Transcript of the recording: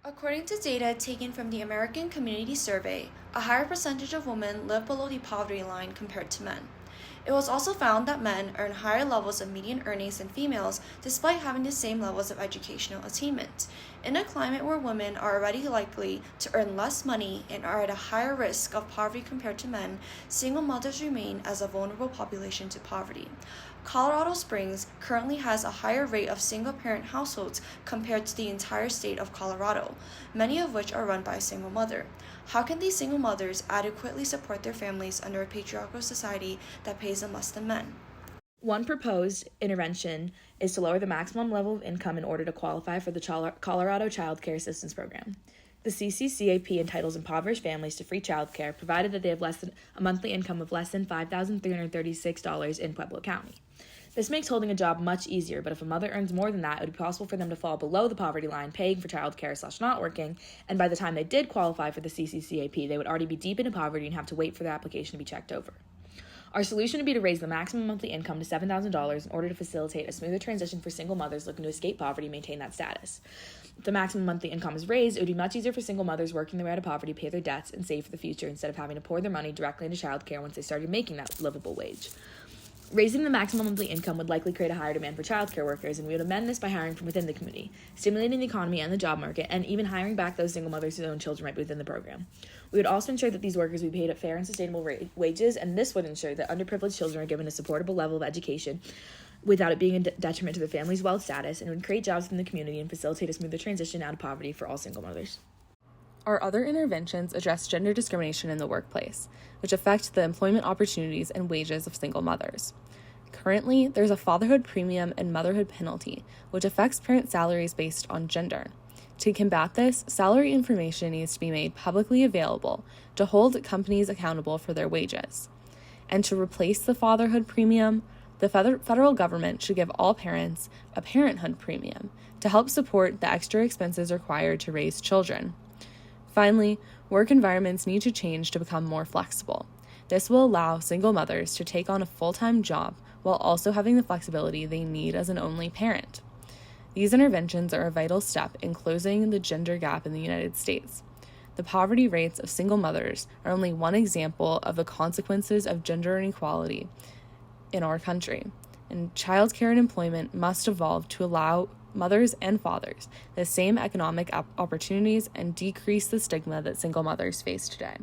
According to data taken from the American Community Survey, a higher percentage of women live below the poverty line compared to men. It was also found that men earn higher levels of median earnings than females despite having the same levels of educational attainment. In a climate where women are already likely to earn less money and are at a higher risk of poverty compared to men, single mothers remain as a vulnerable population to poverty. Colorado Springs currently has a higher rate of single-parent households compared to the entire state of Colorado, many of which are run by a single mother. How can these single mothers adequately support their families under a patriarchal society that pays them less than men? One proposed intervention is to lower the maximum level of income in order to qualify for the Colorado Child Care Assistance Program. The CCCAP entitles impoverished families to free child care provided that they have a monthly income of less than $5,336 in Pueblo County. This makes holding a job much easier, but if a mother earns more than that, it would be possible for them to fall below the poverty line, paying for child care / not working, and by the time they did qualify for the CCCAP, they would already be deep into poverty and have to wait for their application to be checked over. Our solution would be to raise the maximum monthly income to $7,000 in order to facilitate a smoother transition for single mothers looking to escape poverty and maintain that status. If the maximum monthly income is raised, it would be much easier for single mothers working their way out of poverty to pay their debts and save for the future instead of having to pour their money directly into child care once they started making that livable wage. Raising the maximum monthly income would likely create a higher demand for childcare workers, and we would amend this by hiring from within the community, stimulating the economy and the job market, and even hiring back those single mothers whose own children might be within the program. We would also ensure that these workers would be paid at fair and sustainable wages, and this would ensure that underprivileged children are given a supportable level of education without it being a detriment to their family's wealth status, and would create jobs within the community and facilitate a smoother transition out of poverty for all single mothers. Our other interventions address gender discrimination in the workplace, which affect the employment opportunities and wages of single mothers. Currently, there's a fatherhood premium and motherhood penalty, which affects parent salaries based on gender. To combat this, salary information needs to be made publicly available to hold companies accountable for their wages. And to replace the fatherhood premium, the federal government should give all parents a parenthood premium to help support the extra expenses required to raise children. Finally, work environments need to change to become more flexible. This will allow single mothers to take on a full-time job while also having the flexibility they need as an only parent. These interventions are a vital step in closing the gender gap in the United States. The poverty rates of single mothers are only one example of the consequences of gender inequality in our country, and childcare and employment must evolve to allow mothers and fathers the same economic opportunities and decrease the stigma that single mothers face today.